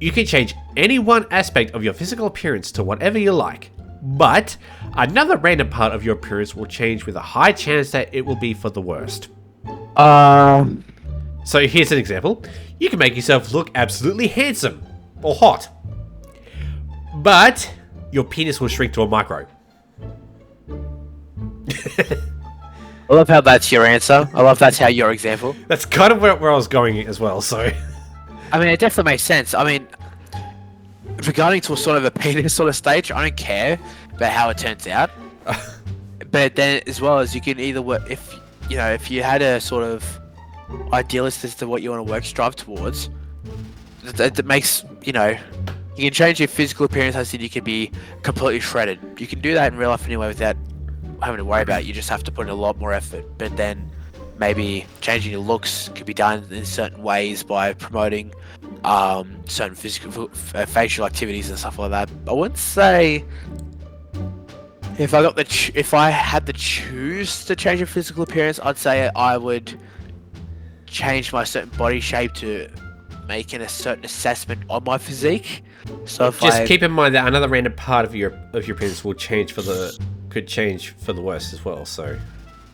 You can change any one aspect of your physical appearance to whatever you like, but another random part of your appearance will change with a high chance that it will be for the worst. So here's an example. You can make yourself look absolutely handsome or hot, but your penis will shrink to a micro. I love how that's your answer. I love that's how your example. That's kind of where I was going as well, so... I mean, it definitely makes sense. I mean, regarding to a sort of a penis sort of stage, I don't care about how it turns out. But then, as well as you can either work, if you had a sort of idealist as to what you want to strive towards, that makes, you can change your physical appearance. I said you can be completely shredded. You can do that in real life anyway without having to worry about it. You just have to put in a lot more effort. But then maybe changing your looks could be done in certain ways by promoting certain physical facial activities and stuff like that. I wouldn't say if I had to choose to change your physical appearance, I'd say I would change my certain body shape to making a certain assessment on my physique. So if just keep in mind that another random part of your appearance will change could change for the worse as well. So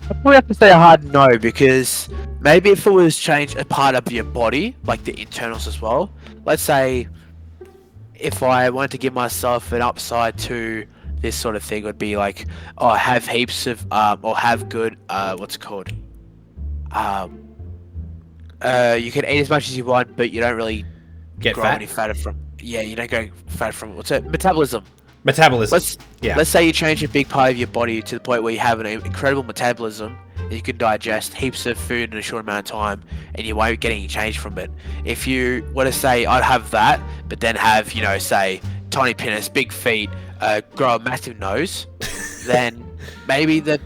I'd probably have to say a hard no, because maybe if it was change a part of your body, like the internals as well. Let's say if I wanted to give myself an upside to this sort of thing, would be like, have heaps of or have good what's it called? You can eat as much as you want, but you don't really get grow fat. any fat from. Yeah, you don't go fat from what's it? Metabolism. Let's say you change a big part of your body to the point where you have an incredible metabolism and you can digest heaps of food in a short amount of time and you won't get any change from it. If you were to say I'd have that, but then have, say tiny penis, big feet, grow a massive nose, then maybe the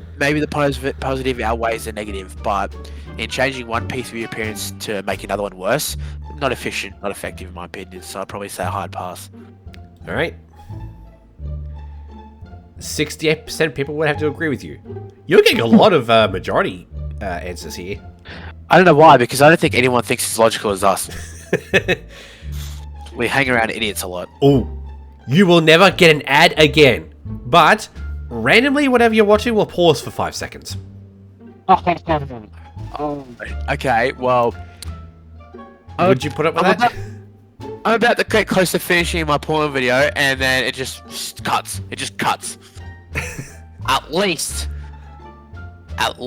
positive outweighs the negative. But in changing one piece of your appearance to make another one worse, not efficient, not effective in my opinion. So I'd probably say a hard pass. All right. 68% of people would have to agree with you. You're getting a lot of majority answers here. I don't know why, because I don't think anyone thinks as logical as us. We hang around idiots a lot. Oh, you will never get an ad again, but randomly whatever you're watching will pause for 5 seconds. Okay, well... Would you put up with that? I'm about to get close to finishing my porn video, and then it just cuts. It just cuts. At least. Let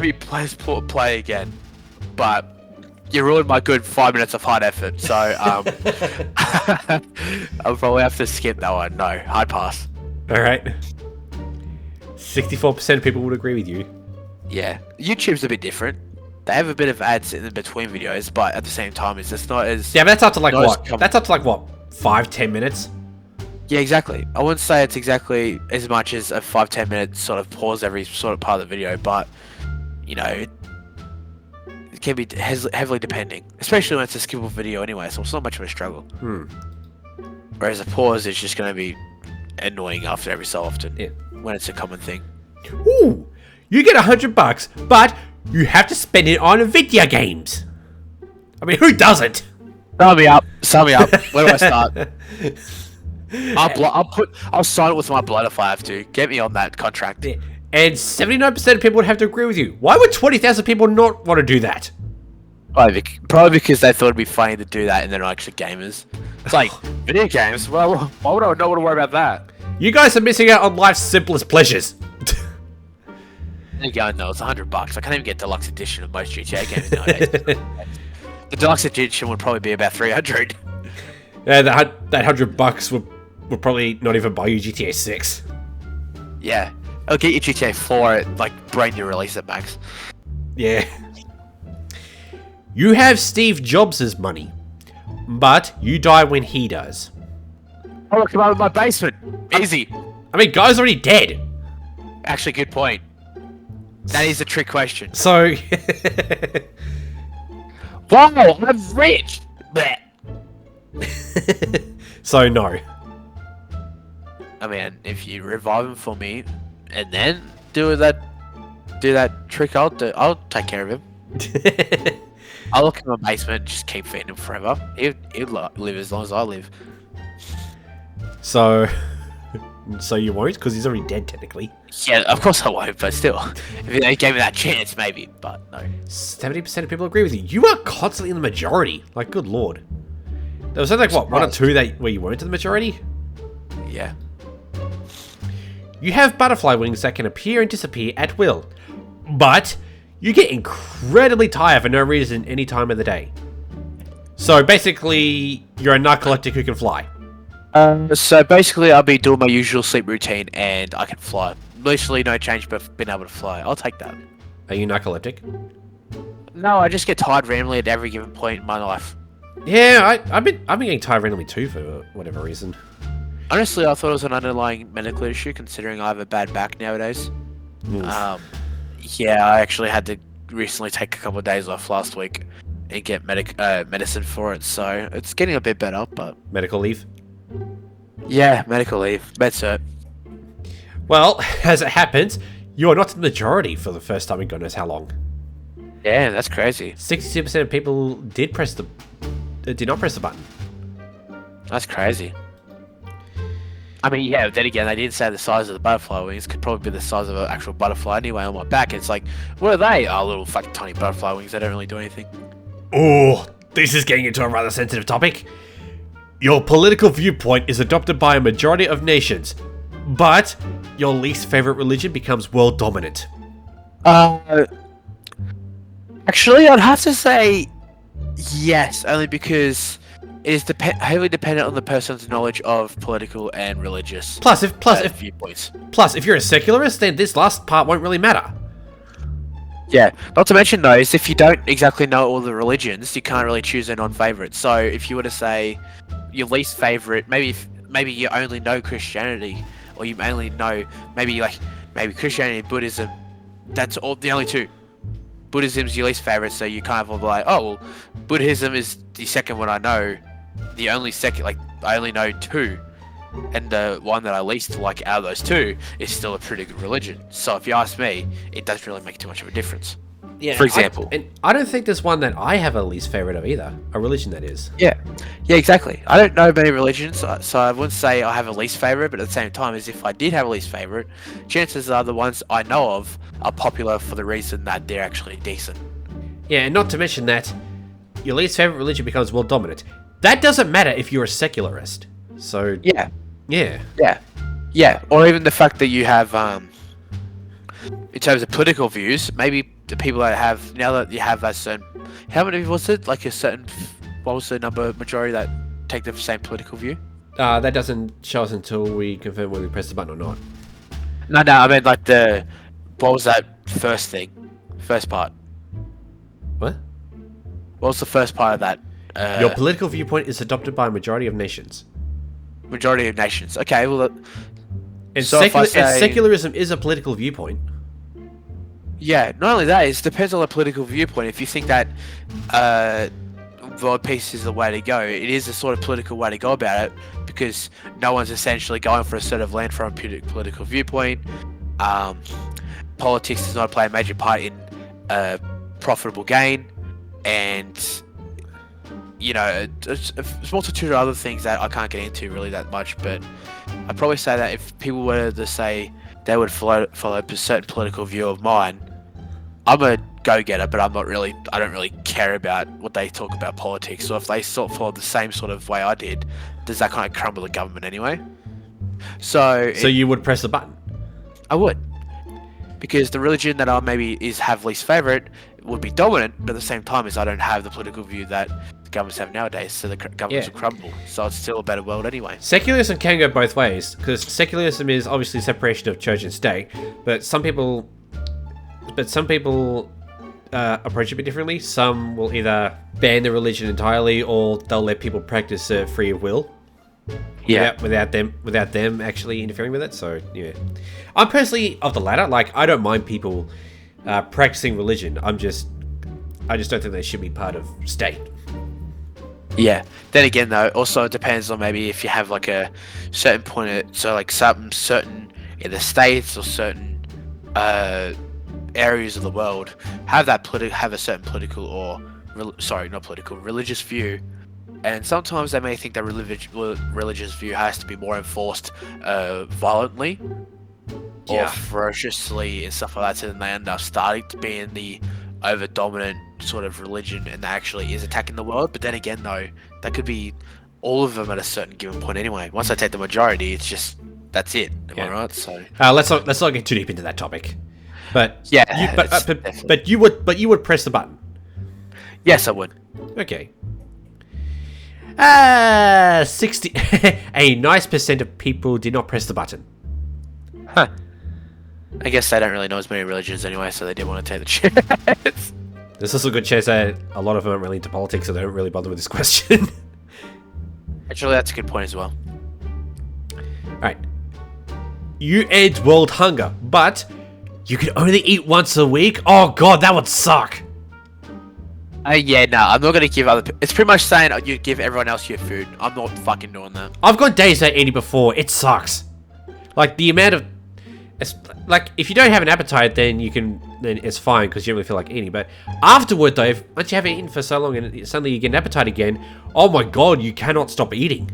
me play again. But you ruined my good 5 minutes of hard effort, so I'll probably have to skip that one. No, hard pass. All right. 64% of people would agree with you. Yeah, YouTube's a bit different. They have a bit of ads in between videos, but at the same time, it's just not as... Yeah, but that's up to like what? That's up to like what? 5-10 minutes? Yeah, exactly. I wouldn't say it's exactly as much as a 5-10 minute sort of pause every sort of part of the video, but, it can be heavily depending. Especially when it's a skippable video anyway, so it's not much of a struggle. Whereas a pause is just going to be annoying after every so often. Yeah. When it's a common thing. Ooh! You get $100, but you have to spend it on video games. I mean, who doesn't? Sign me up. Where do I start? I'll sign it with my blood if I have to. Get me on that contract. Yeah. And 79% of people would have to agree with you. Why would 20,000 people not want to do that? Probably because they thought it'd be funny to do that and they're not actually gamers. It's like, video games? Well, why would I not want to worry about that? You guys are missing out on life's simplest pleasures. There you go, no, it's $100. I can't even get deluxe edition of most GTA games nowadays. The deluxe edition would probably be about $300. Yeah, that $100 would probably not even buy you GTA 6. Yeah, I'll get you GTA 4 at like brand new release at max. Yeah. You have Steve Jobs' money, but you die when he does. Oh, come out of my basement. Easy. I mean, guy's already dead. Actually, good point. That is a trick question. So... Wow, I'm rich! Blech. So, no. I mean, if you revive him for me, and then do that trick, I'll take care of him. I'll look in my basement and just keep feeding him forever. He'll live as long as I live. So, so you won't, because he's already dead technically. Yeah, of course I won't, but still. If they gave me that chance, maybe, but no. 70% of people agree with you. You are constantly in the majority. Like, good lord. There was only like, what, one or two where you weren't in the majority? Yeah. You have butterfly wings that can appear and disappear at will. But you get incredibly tired for no reason any time of the day. So basically, you're a narcoleptic who can fly. So basically, I'll be doing my usual sleep routine and I can fly. Literally no change, but being able to fly. I'll take that. Are you narcoleptic? No, I just get tired randomly at every given point in my life. Yeah, I've been getting tired randomly too for whatever reason. Honestly, I thought it was an underlying medical issue, considering I have a bad back nowadays. Oof. Yeah, I actually had to recently take a couple of days off last week and get medicine for it, so it's getting a bit better, but... Medical leave? Yeah, medical leave. Med cert. Well, as it happens, you are not in the majority for the first time in God knows how long. Yeah, that's crazy. 62% of people did not press the button. That's crazy. I mean, yeah, then again, they didn't say the size of the butterfly wings. Could probably be the size of an actual butterfly anyway on my back. It's like, what are they? Oh, little fucking tiny butterfly wings. They don't really do anything. Oh, this is getting into a rather sensitive topic. Your political viewpoint is adopted by a majority of nations, but your least favorite religion becomes world dominant. Actually, I'd have to say yes, only because it is heavily dependent on the person's knowledge of political and religious viewpoints. Plus, if you're a secularist, then this last part won't really matter. Yeah, not to mention though, is if you don't exactly know all the religions, you can't really choose a non-favorite. So if you were to say your least favorite, maybe you only know Christianity, or you only know maybe Christianity and Buddhism. That's all the only two. Buddhism's your least favorite, so you kind of will be like, oh well, Buddhism is the second one I know. The only second, like I only know two, and the one that I least like out of those two is still a pretty good religion. So if you ask me, it doesn't really make too much of a difference. Yeah. For example, I don't think there's one that I have a least favorite of either. A religion, that is. Yeah, exactly. I don't know many religions, so I wouldn't say I have a least favorite. But at the same time, as if I did have a least favorite, chances are the ones I know of are popular for the reason that they're actually decent. Yeah, and not to mention that your least favorite religion becomes world dominant. That doesn't matter if you're a secularist. So yeah. Or even the fact that you have, in terms of political views, maybe the people that have now that you have a certain, how many was it? Like a certain, what was the number majority that take the same political view? That doesn't show us until we confirm whether we press the button or not. No, I mean like what was that first part? What? What was the first part of that? Your political viewpoint is adopted by a majority of nations. Majority of nations. Okay, well... And, secularism is a political viewpoint. Yeah, not only that, it depends on the political viewpoint. If you think that world peace is the way to go, it is a sort of political way to go about it, because no one's essentially going for a sort of land from a political viewpoint. Politics does not play a major part in profitable gain, and you know, it's a multitude of other things that I can't get into really that much. But I'd probably say that if people were to say they would follow a certain political view of mine, I'm a go-getter, but I don't really care about what they talk about politics. So if they sort of follow the same sort of way I did, does that kind of crumble the government anyway? So you would press the button? I would. Because the religion that I have least favorite would be dominant, but at the same time I don't have the political view that the governments have nowadays, so the governments will crumble. So it's still a better world anyway. Secularism can go both ways, because secularism is obviously separation of church and state, but some people approach it a bit differently. Some will either ban the religion entirely, or they'll let people practice free of will. Yeah. Without them actually interfering with it. So yeah, I'm personally of the latter. Like, I don't mind people practicing religion. I just don't think they should be part of state. Yeah. Then again, though, also it depends on maybe if you have like a certain point. So like something certain in the states or certain areas of the world have a certain political or religious view, and sometimes they may think that religious view has to be more enforced violently or Yeah. ferociously and stuff like that, so then they end up starting to be in the over dominant sort of religion and that actually is attacking the world. But then again, though, that could be all of them at a certain given point anyway. Once they take the majority, it's just that's it. Am I right? So Let's not get too deep into that topic. But yeah, but you would press the button. yes, I would. Okay. 60 a nice percent of people did not press the button. Huh. I guess they don't really know as many religions anyway, so they didn't want to take the chance. There's also a good chance that a lot of them aren't really into politics, so they don't really bother with this question. Actually, that's a good point as well. Alright. You end world hunger, but you can only eat once a week? Oh god, that would suck. Yeah, no, I'm not gonna give other. It's pretty much saying you give everyone else your food. I'm not fucking doing that. I've got days that eating before. It sucks. Like the amount of, like if you don't have an appetite, then it's fine because you don't really feel like eating. But afterward, though, once you haven't eaten for so long and suddenly you get an appetite again, oh my god, you cannot stop eating.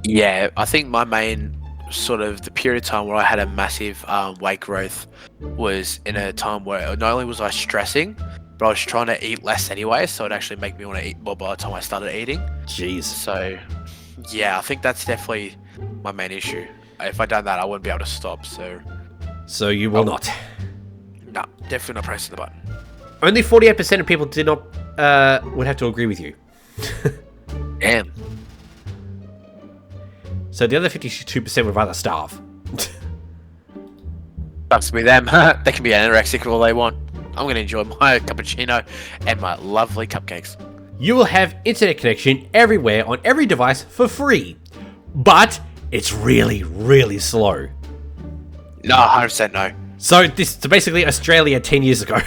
Yeah, I think my main sort of the period of time where I had a massive weight growth was in a time where not only was I stressing, but I was trying to eat less anyway, so it actually made me want to eat more by the time I started eating. Jeez. So, yeah, I think that's definitely my main issue. If I'd done that, I wouldn't be able to stop, So you will not. No, definitely not pressing the button. Only 48% of people did not, would have to agree with you. Damn. So the other 52% would rather starve. Sucks to be them. They can be anorexic all they want. I'm going to enjoy my cappuccino and my lovely cupcakes. You will have internet connection everywhere on every device for free. But it's really, really slow. No, 100% no. So this is basically Australia 10 years ago.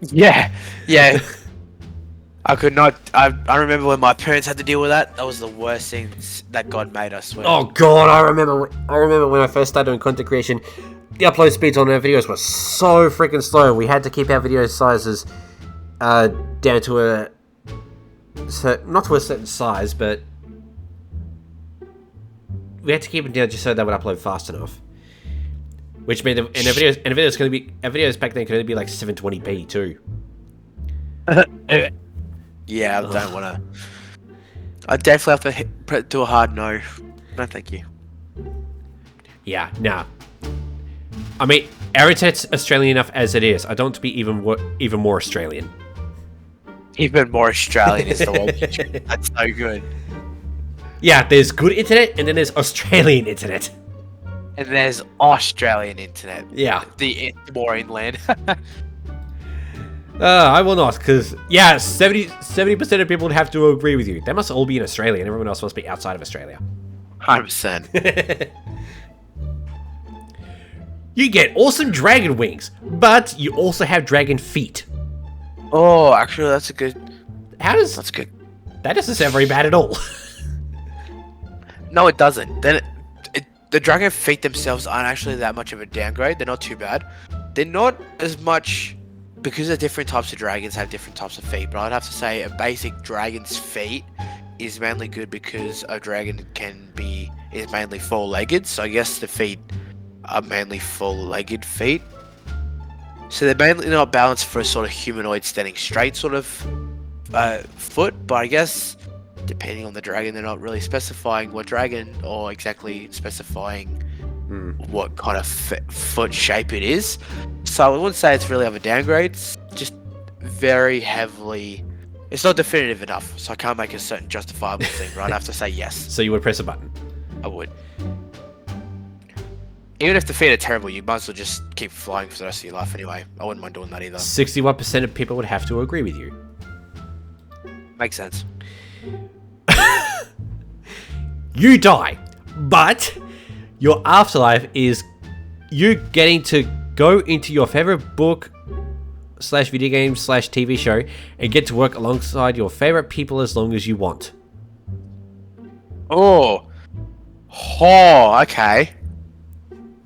Yeah. I could not. I remember when my parents had to deal with that. That was the worst thing that God made us. Oh god, I remember when I first started doing content creation, the upload speeds on our videos were so freaking slow. We had to keep our video sizes down to not to a certain size, but we had to keep it down just so they would upload fast enough. Which meant our videos back then could only be like 720p too. Yeah, I don't want to. I definitely have to do a hard no. No, thank you. Yeah, nah. I mean, our internet's Australian enough as it is. I don't want to be even more Australian. Even more Australian is the one. That's so good. Yeah, there's good internet, and then there's Australian internet. And there's Australian internet. Yeah. The boring land. I will not, because, yeah, 70% of people would have to agree with you. They must all be in Australia, and everyone else must be outside of Australia. 100%. You get awesome dragon wings, but you also have dragon feet. Oh, actually, that's a good... That's good. That doesn't sound very bad at all. No, it doesn't. Then the dragon feet themselves aren't actually that much of a downgrade. They're not too bad. They're not as much... Because the different types of dragons have different types of feet, but I'd have to say a basic dragon's feet is mainly good because a dragon is mainly four-legged, so I guess the feet are mainly four-legged feet. So they're mainly not balanced for a sort of humanoid standing straight sort of foot, but I guess depending on the dragon, they're not really specifying what dragon or exactly specifying what kind of foot shape it is. So I wouldn't say it's really of a downgrade. It's just very heavily... It's not definitive enough, so I can't make a certain justifiable thing, right? I have to say yes. So you would press a button? I would. Even if the feet are terrible, you might as well just keep flying for the rest of your life anyway. I wouldn't mind doing that either. 61% of people would have to agree with you. Makes sense. You die, but your afterlife is you getting to go into your favorite book / video game / TV show and get to work alongside your favorite people as long as you want. Oh, okay.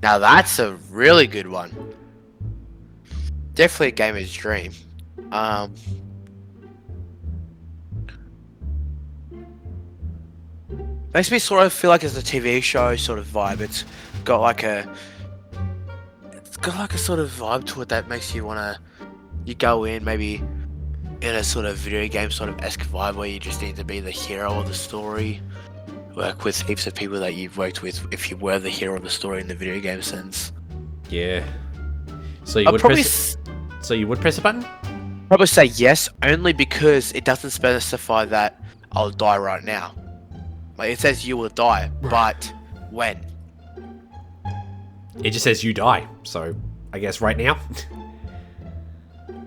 Now that's a really good one. Definitely a gamer's dream. Makes me sort of feel like it's a TV show sort of vibe. Got like a, it's got like a sort of vibe to it that makes you wanna, you go in maybe in a sort of video game sort of esque vibe where you just need to be the hero of the story. Work with heaps of people that you've worked with if you were the hero of the story in the video game sense. Yeah. So you I'll would probably press a button? probably say yes, only because it doesn't specify that I'll die right now. Like it says you will die, but when? It just says you die. So I guess right now.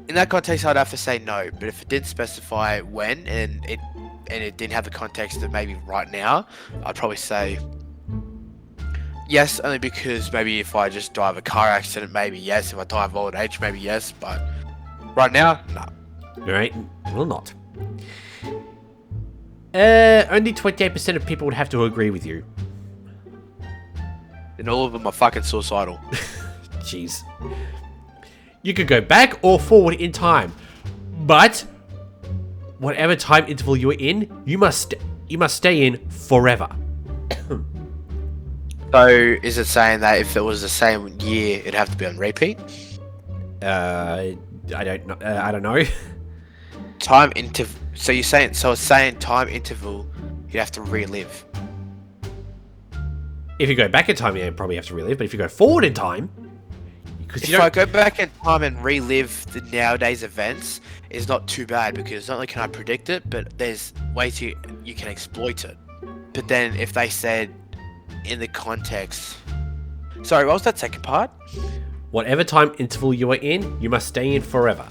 In that context, I'd have to say no. But if it did specify when, and it didn't have the context of maybe right now, I'd probably say yes, only because maybe if I just die of a car accident, maybe yes. If I die of old age, maybe yes. But right now, no. Alright, will not. Only 28% of people would have to agree with you. And all of them are fucking suicidal. Jeez. You could go back or forward in time, but whatever time interval you're in, you must stay in forever. So, is it saying that if it was the same year, it'd have to be on repeat? I don't know. I don't know. Time interval. So you're saying, so it's saying time interval, you'd have to relive. If you go back in time, you probably have to relive. But if you go forward in time, because If I go back in time and relive the nowadays events, it's not too bad because not only can I predict it, but there's ways you can exploit it. But then if they said in the context, sorry, what was that second part? whatever time interval you are in, you must stay in forever.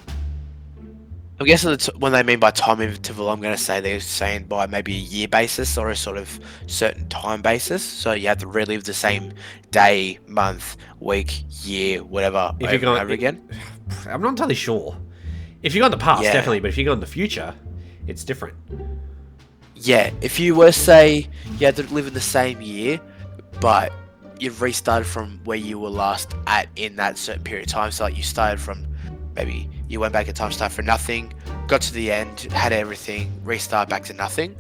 I'm guessing when they mean by time interval, I'm going to say they're saying by maybe a year basis or a sort of certain time basis. So you have to relive the same day, month, week, year, whatever, If over you're going and over again. I'm not entirely sure. If you go in the past, Yeah. definitely, but if you go in the future, it's different. Yeah, if you were say you had to live in the same year, but you've restarted from where you were last at in that certain period of time. So like you started from maybe you went back in time, started from nothing, got to the end, had everything, restart back to nothing.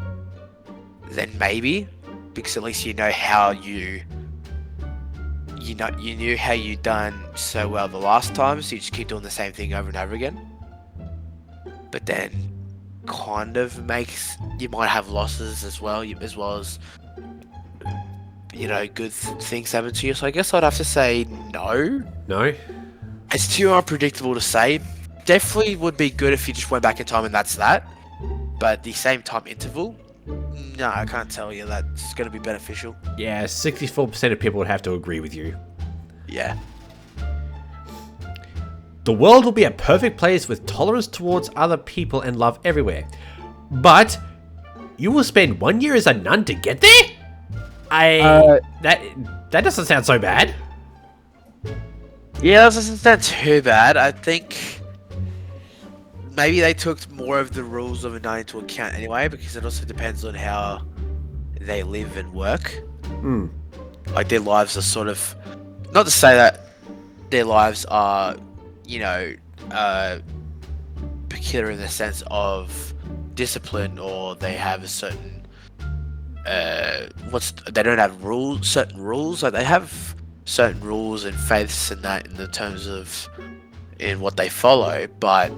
Then maybe, because at least you know how you knew how you done so well the last time, so you just keep doing the same thing over and over again. But then kind of makes you might have losses as well as good things happen to you. So I guess I'd have to say no. No? It's too unpredictable to say. Definitely would be good if you just went back in time and that's that. But the same time interval, no, I can't tell you that's going to be beneficial. Yeah, 64% of people would have to agree with you. Yeah. The world will be a perfect place with tolerance towards other people and love everywhere. But you will spend 1 year as a nun to get there? That doesn't sound so bad. Yeah, that doesn't sound too bad. I think maybe they took more of the rules of a nun into account anyway, because it also depends on how they live and work. Like their lives are sort of, not to say that their lives are, peculiar in the sense of discipline, or they have a certain they don't have certain rules, like they have certain rules and faiths and that in the terms of in what they follow, but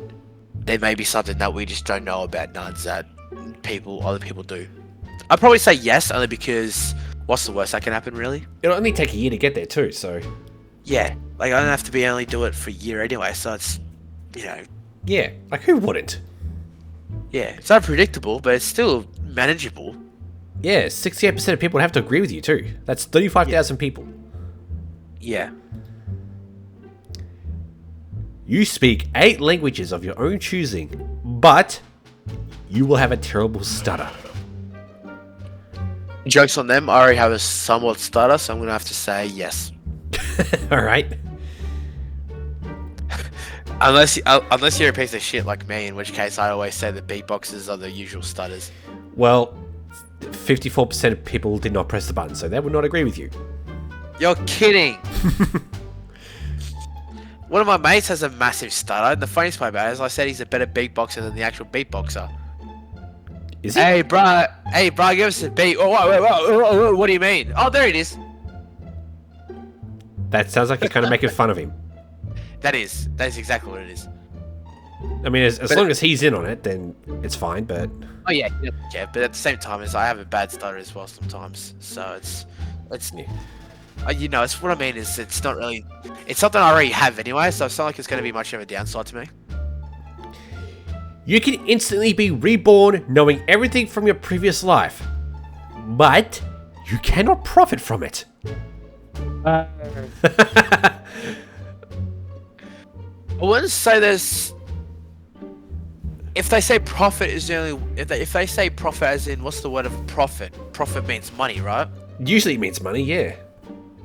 there may be something that we just don't know about nuns that other people do. I'd probably say yes, only because what's the worst that can happen, really? It'll only take a year to get there too, so... Yeah, like I don't have to only do it for a year anyway, so it's, Yeah, like who wouldn't? yeah, it's unpredictable, but it's still manageable. Yeah, 68% of people would have to agree with you too. That's 35,000 people. Yeah. You speak 8 languages of your own choosing, but you will have a terrible stutter. Jokes on them, I already have a somewhat stutter, so I'm going to have to say yes. Alright. Unless you're a piece of shit like me, in which case I always say the beatboxes are the usual stutters. Well, 54% of people did not press the button, so they would not agree with you. You're kidding! One of my mates has a massive stutter, and the funniest part about it is I said he's a better beatboxer than the actual beatboxer. Is he? Hey, bruh, give us a beat. Oh, wait, what do you mean? Oh, there it is. That sounds like you're kind of making fun of him. That is exactly what it is. I mean, as long as he's in on it, then it's fine, but... Oh, yeah, but at the same time, I have a bad stutter as well sometimes, so it's you know, it's what I mean is it's not really... It's something I already have anyway, so it's not like it's going to be much of a downside to me. You can instantly be reborn knowing everything from your previous life, but you cannot profit from it. I wouldn't say there's... If they say profit is the only... If they say profit as in, what's the word of profit? Profit means money, right? Usually it means money, yeah.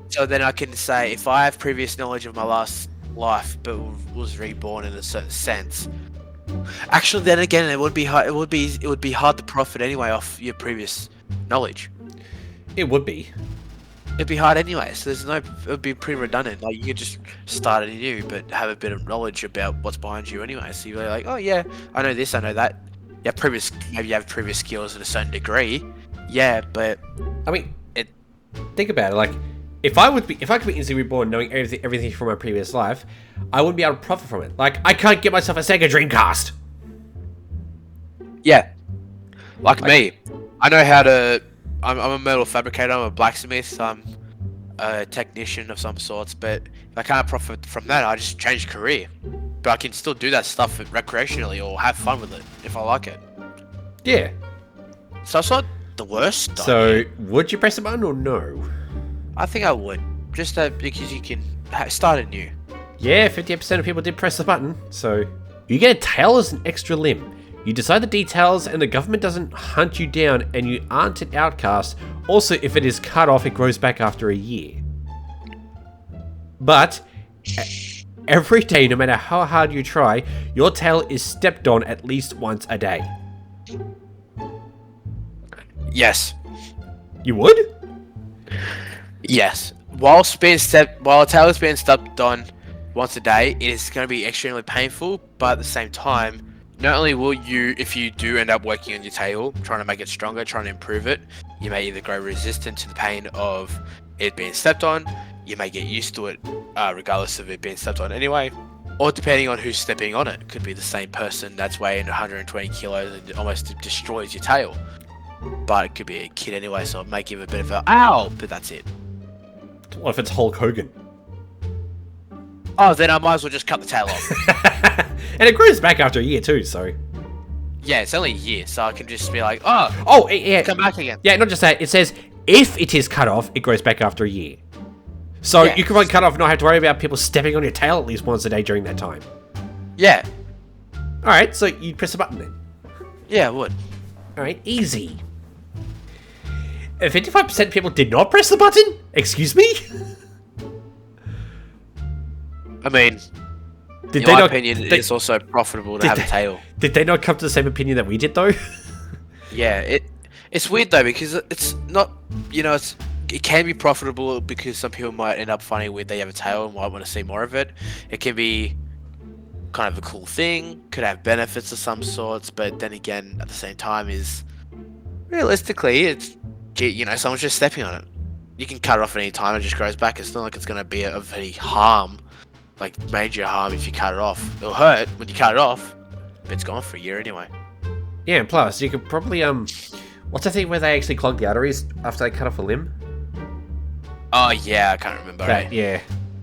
So then I can say, if I have previous knowledge of my last life, but was reborn in a certain sense... Actually, then again, it would be hard. It would be hard to profit anyway off your previous knowledge. It would be. It'd be hard anyway. So there's no. It would be pretty redundant. Like you could just start anew, but have a bit of knowledge about what's behind you anyway. So you're like, oh yeah, I know this, I know that. Yeah, maybe you have previous skills at a certain degree. Yeah, but I mean, think about it. Like, if I could be instantly reborn knowing everything from my previous life, I wouldn't be able to profit from it. Like, I can't get myself a Sega Dreamcast. Yeah, like me, I know how to. I'm a metal fabricator. I'm a blacksmith. I'm a technician of some sorts. But if I can't profit from that, I just change career. But I can still do that stuff recreationally or have fun with it if I like it. Yeah. So it's not the worst. So would you press a button or no? I think I would, just because you can start anew. Yeah, 50% of people did press the button. So you get a tail as an extra limb. You decide the details and the government doesn't hunt you down and you aren't an outcast. Also, if it is cut off, it grows back after a year. But every day, no matter how hard you try, your tail is stepped on at least once a day. Yes. You would? Yes. While a tail is being stepped on once a day, it is going to be extremely painful, but at the same time, not only will you, if you do end up working on your tail, trying to make it stronger, trying to improve it, you may either grow resistant to the pain of it being stepped on, you may get used to it regardless of it being stepped on anyway, or depending on who's stepping on it, could be the same person that's weighing 120 kilos and almost destroys your tail. But it could be a kid anyway, so it may give a bit of a ow, but that's it. What if it's Hulk Hogan? Oh, then I might as well just cut the tail off. And it grows back after a year too, so... Yeah, it's only a year, so I can just be like, oh, yeah, come back again. Yeah, not just that. It says, if it is cut off, it grows back after a year. So Yeah. you can probably cut off and not have to worry about people stepping on your tail at least once a day during that time. Yeah. Alright, so you press a button then. Yeah, it would. Alright, easy. 55% of people did not press the button? Excuse me? I mean, in my opinion, it's also profitable to have a tail. Did they not come to the same opinion that we did, though? Yeah, it's weird though because it's not, it can be profitable because some people might end up finding it weird they have a tail and might want to see more of it. It can be kind of a cool thing, could have benefits of some sorts, but then again, at the same time, is realistically, it's someone's just stepping on it. You can cut it off at any time; it just grows back. It's not like it's going to be of any harm. Like major harm if you cut it off. It'll hurt when you cut it off, but it's gone for a year anyway. Yeah, and plus, you could probably, what's the thing where they actually clog the arteries after they cut off a limb? Oh, yeah, I can't remember. Yeah.